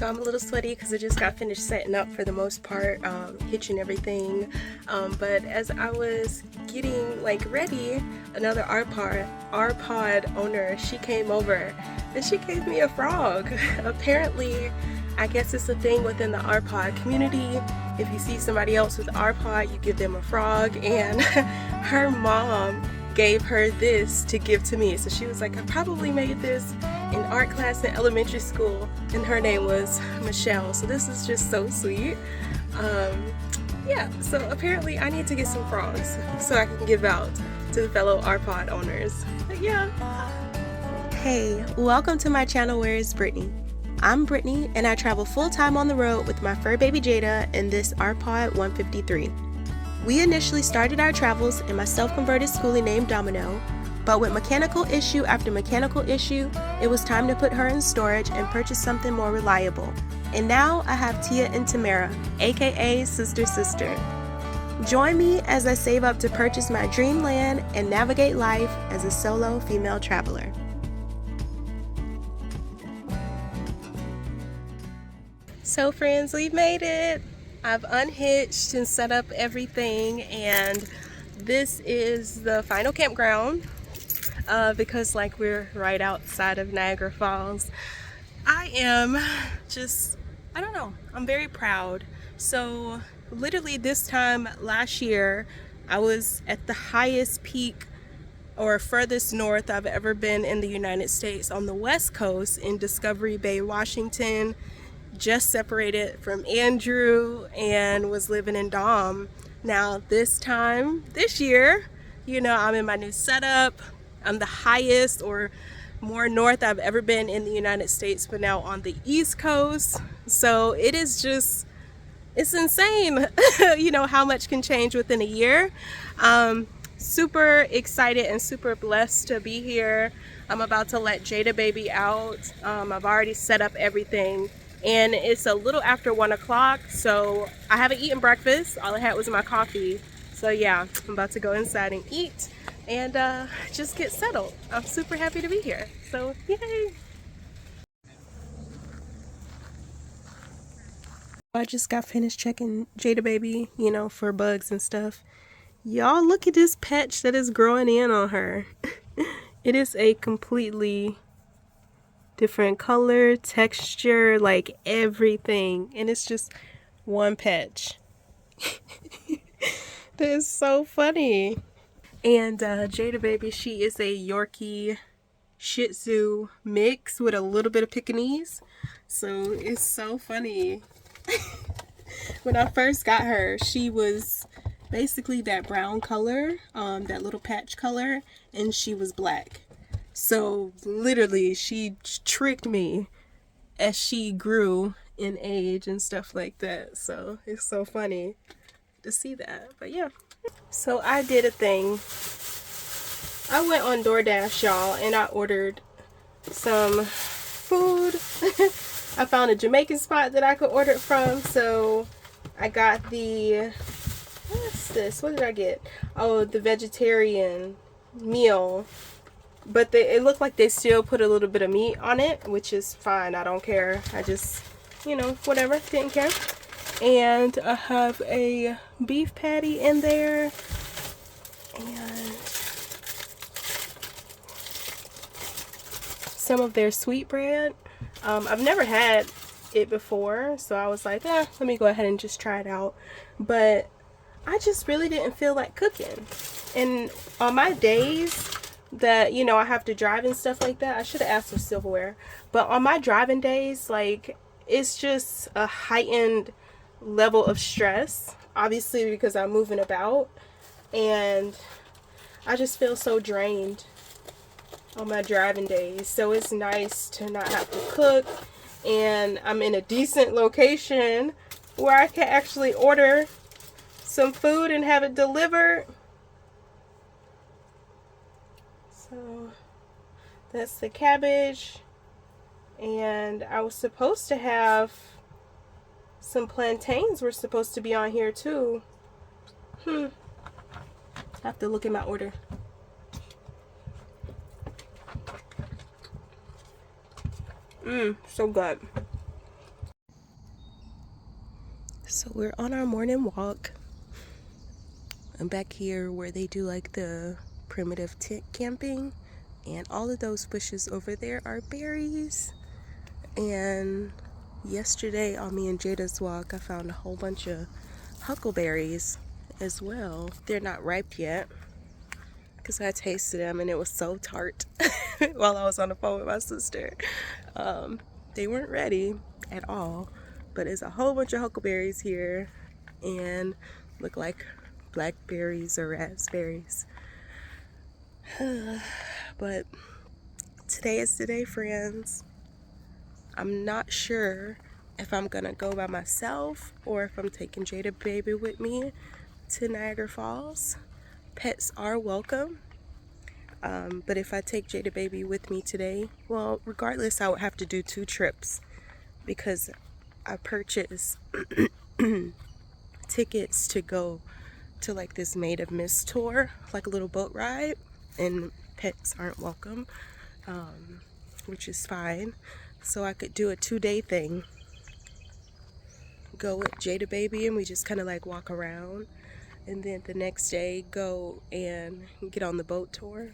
So I'm a little sweaty because I just got finished setting up for the most part, hitching everything. But as I was getting like ready, another R-Pod owner, she came over and she gave me a frog. Apparently, I guess it's a thing within the R-Pod community. If you see somebody else with R-Pod, you give them a frog, and her mom gave her this to give to me. So she was like, I probably made this in art class in elementary school, and her name was Michelle. So this is just so sweet. Yeah, so apparently I need to get some frogs so I can give out to the fellow R-Pod owners. But yeah. Hey, welcome to my channel, Where is Brittany? I'm Brittany, and I travel full-time on the road with my fur baby Jada in this R-Pod 153. We initially started our travels in my self-converted Skoolie named Domino, but with mechanical issue after mechanical issue, it was time to put her in storage and purchase something more reliable. And now I have Tia and Tamara, aka Sister Sister. Join me as I save up to purchase my dream land and navigate life as a solo female traveler. So friends, we've made it. I've unhitched and set up everything, and this is the final campground because like we're right outside of Niagara Falls. I am just, I don't know, I'm very proud. So literally this time last year, I was at the highest peak or furthest north I've ever been in the United States on the West Coast in Discovery Bay, Washington. Just separated from Andrew and was living in Dom. Now this year, you know, I'm in my new setup. I'm the highest or more north I've ever been in the United States, but now on the East Coast. So it is just, it's insane, you know, how much can change within a year. Super excited and super blessed to be here. I'm about to let Jada baby out. I've already set up everything. And it's a little after 1 o'clock, so I haven't eaten breakfast. All I had was my coffee. So yeah, I'm about to go inside and eat and just get settled. I'm super happy to be here. So yay! I just got finished checking Jada baby, you know, for bugs and stuff. Y'all look at this patch that is growing in on her. It is a completely different color, texture, like everything, and it's just one patch. That is so funny. And Jada baby, she is a Yorkie Shih Tzu mix with a little bit of Pekingese, so it's so funny. When I first got her, she was basically that brown color, that little patch color, and she was black. So literally she tricked me as she grew in age and stuff like that. So it's so funny to see that. But yeah, so I did a thing. I went on DoorDash, y'all, and I ordered some food. I found a Jamaican spot that I could order it from. So I got the, what's this? What did I get? Oh, the vegetarian meal. But it looked like they still put a little bit of meat on it, which is fine. I don't care. I just, you know, whatever. Didn't care. And I have a beef patty in there. And some of their sweetbread. I've never had it before, so I was like, let me go ahead and just try it out. But I just really didn't feel like cooking. And on my days that, you know, I have to drive and stuff like that, I should have asked for silverware, but on my driving days, like, it's just a heightened level of stress, obviously because I'm moving about, and I just feel so drained on my driving days. So it's nice to not have to cook, and I'm in a decent location where I can actually order some food and have it delivered. So that's the cabbage, and I was supposed to have some plantains were supposed to be on here too. I have to look at my order. So good. So we're on our morning walk. I'm back here where they do like the primitive tent camping, and all of those bushes over there are berries. And yesterday on me and Jada's walk, I found a whole bunch of huckleberries as well. They're not ripe yet because I tasted them and it was so tart while I was on the phone with my sister. They weren't ready at all, but there's a whole bunch of huckleberries here and look like blackberries or raspberries. But today is the day, friends. I'm not sure if I'm gonna go by myself or if I'm taking Jada baby with me to Niagara Falls. Pets are welcome, but if I take Jada baby with me today, well, regardless, I would have to do 2 trips because I purchased tickets to go to like this Made of Mist tour, like a little boat ride, and pets aren't welcome, which is fine. So I could do a 2-day thing, go with Jada baby and we just kind of like walk around, and then the next day go and get on the boat tour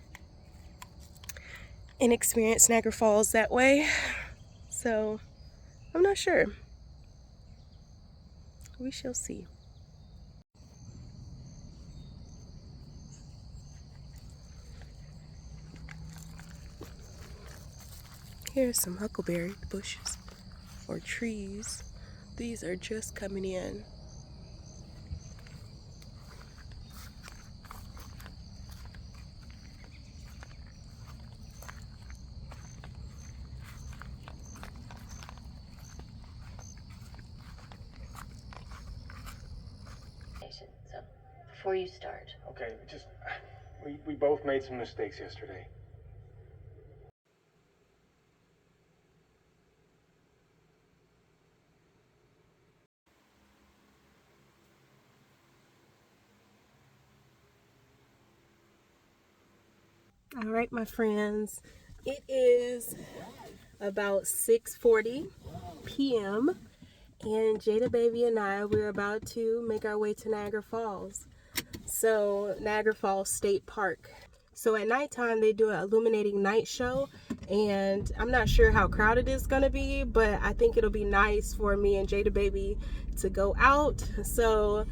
and experience Niagara Falls that way. So I'm not sure. We shall see. Here's some huckleberry bushes or trees. These are just coming in. So, before you start. Okay, we both made some mistakes yesterday. All right, my friends, it is about 6:40 p.m. and Jada baby and we're about to make our way to Niagara Falls. So Niagara Falls State Park. So at nighttime they do an illuminating night show, and I'm not sure how crowded it's gonna be, but I think it'll be nice for me and Jada baby to go out. So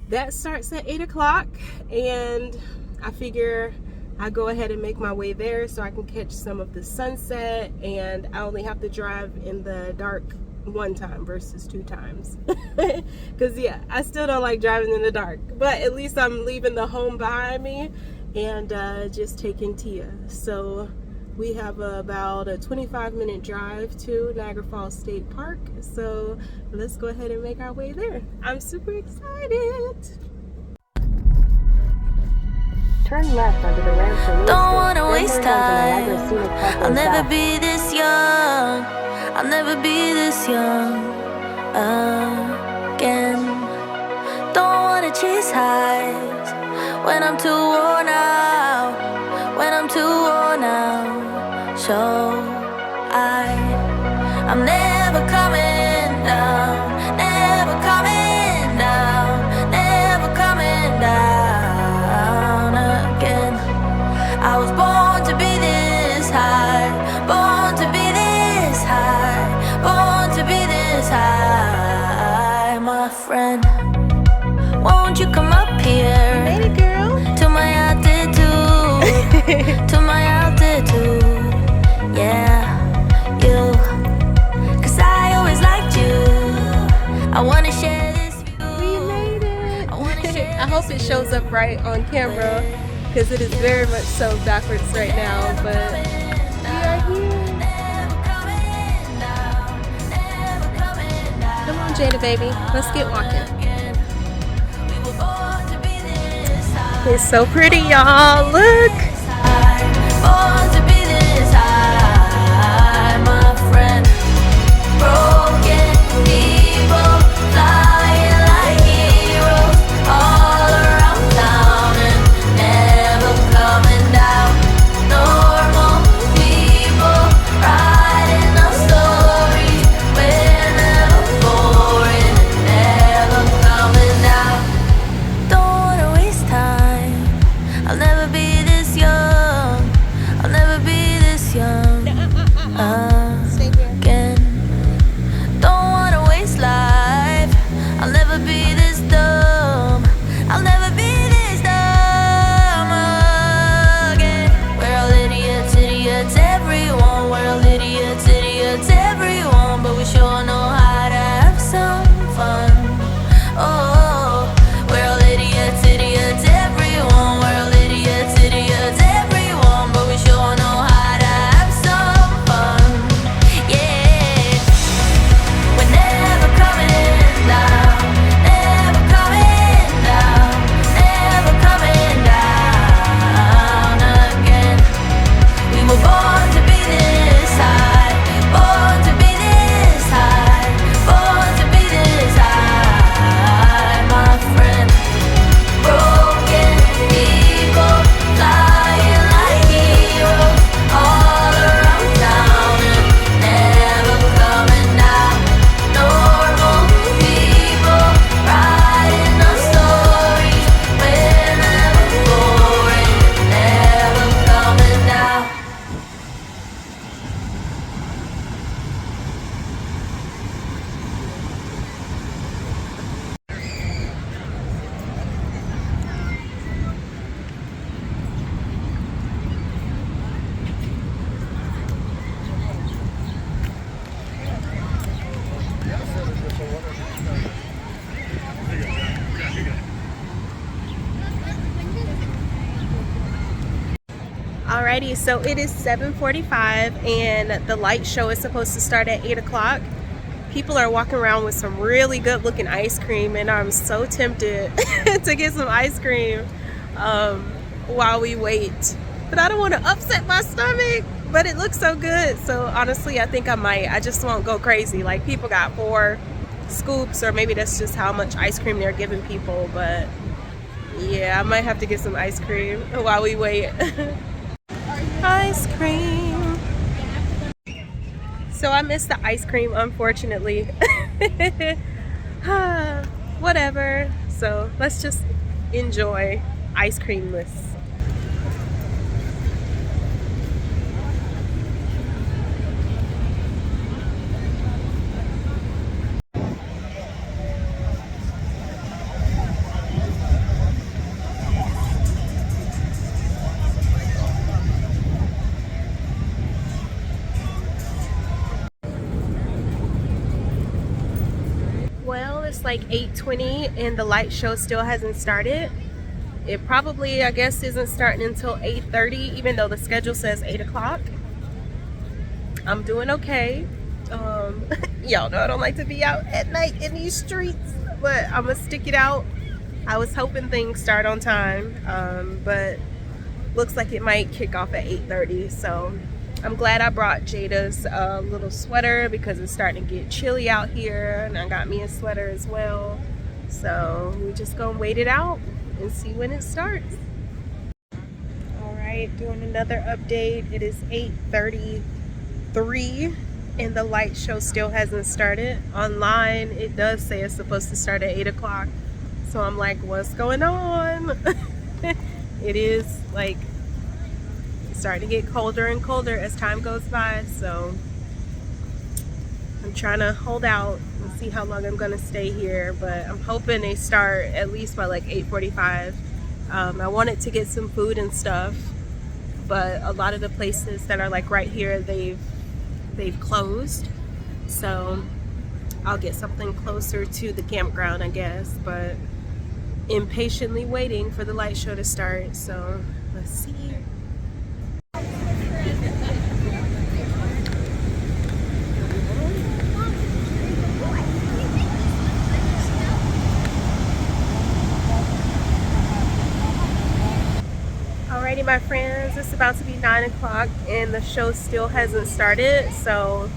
that starts at 8 o'clock, and I figure I go ahead and make my way there so I can catch some of the sunset, and I only have to drive in the dark 1 time versus 2 times. Because yeah, I still don't like driving in the dark, but at least I'm leaving the home behind me and just taking Tia. So we have about a 25-minute drive to Niagara Falls State Park, so let's go ahead and make our way there. I'm super excited. Turn left onto the ramp for Don't wanna waste time. I'll never South. be this young. I'll never be this young again. Don't wanna chase highs when I'm too worn out. When I'm too worn out. So I'm never coming down. Never coming down. Never coming down again. I was born to be this high. Born to be this high. Born to be this high, my friend. Won't you come up here? Made it, girl. To my altitude. To my altitude. Yeah, you. 'Cause I always liked you. I wanna share this view. We made it. I wanna share I hope it shows up right on camera, because it is very much so backwards right now, but we are here. Come on, Jada baby, let's get walking. It's so pretty, y'all. Look. Born to be this high, my friend. Broken people flying like heroes all around town and never coming down. Normal people writing our stories. We're never boring and Alrighty, so it is 7:45 and the light show is supposed to start at 8 o'clock. People are walking around with some really good looking ice cream, and I'm so tempted to get some ice cream while we wait. But I don't want to upset my stomach, but it looks so good. So honestly, I think I might. I just won't go crazy. Like, people got 4 scoops, or maybe that's just how much ice cream they're giving people. But yeah, I might have to get some ice cream while we wait. Ice cream. So I missed the ice cream, unfortunately. Whatever. So let's just enjoy ice creamless. Well, it's like 8:20 and the light show still hasn't started. It probably, I guess, isn't starting until 8:30, even though the schedule says 8 o'clock. I'm doing okay. Y'all know I don't like to be out at night in these streets, but I'm gonna stick it out. I was hoping things start on time, but looks like it might kick off at 8:30. So I'm glad I brought Jada's little sweater because it's starting to get chilly out here, and I got me a sweater as well. So we're just gonna wait it out and see when it starts. All right, doing another update. It is 8:33 and the light show still hasn't started. Online it does say it's supposed to start at 8 o'clock, so I'm like, what's going on? It is like starting to get colder and colder as time goes by, so I'm trying to hold out and see how long I'm gonna stay here, but I'm hoping they start at least by like 8:45. I wanted to get some food and stuff, but a lot of the places that are like right here, they've closed, so I'll get something closer to the campground, I guess. But impatiently waiting for the light show to start, so let's see. Alrighty, my friends, it's about to be 9 o'clock and the show still hasn't started. So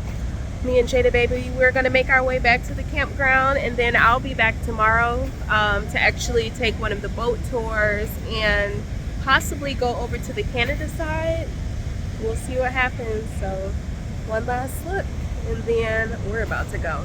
me and Jada baby, we're gonna make our way back to the campground, and then I'll be back tomorrow to actually take one of the boat tours and possibly go over to the Canada side. We'll see what happens. So one last look and then we're about to go.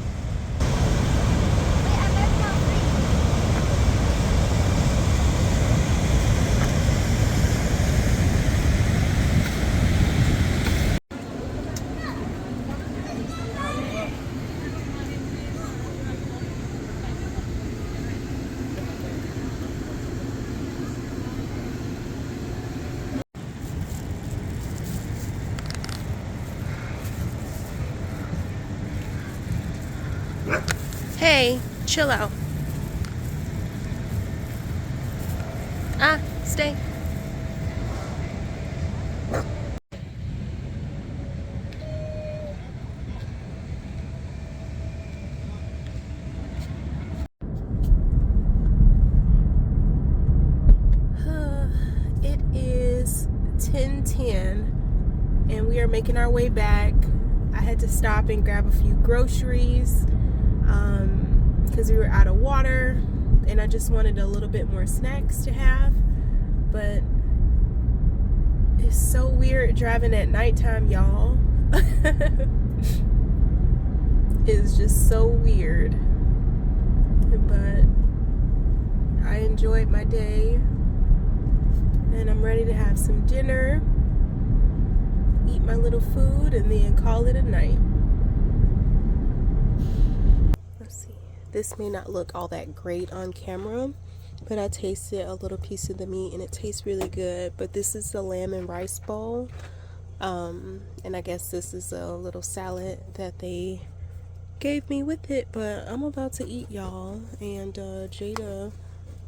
Hey, chill out. Stay. It is 10:10 and we are making our way back. I had to stop and grab a few groceries because we were out of water, and I just wanted a little bit more snacks to have. But it's so weird driving at nighttime, y'all. It's just so weird, but I enjoyed my day and I'm ready to have some dinner, eat my little food, and then call it a night. Let's see. This may not look all that great on camera, but I tasted a little piece of the meat and it tastes really good. But this is the lamb and rice bowl, and I guess this is a little salad that they gave me with it. But I'm about to eat, y'all, and Jada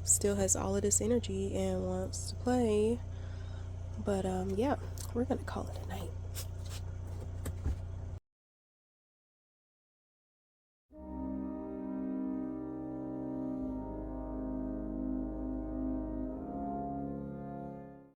still has all of this energy and wants to play. But yeah, we're gonna call it a night.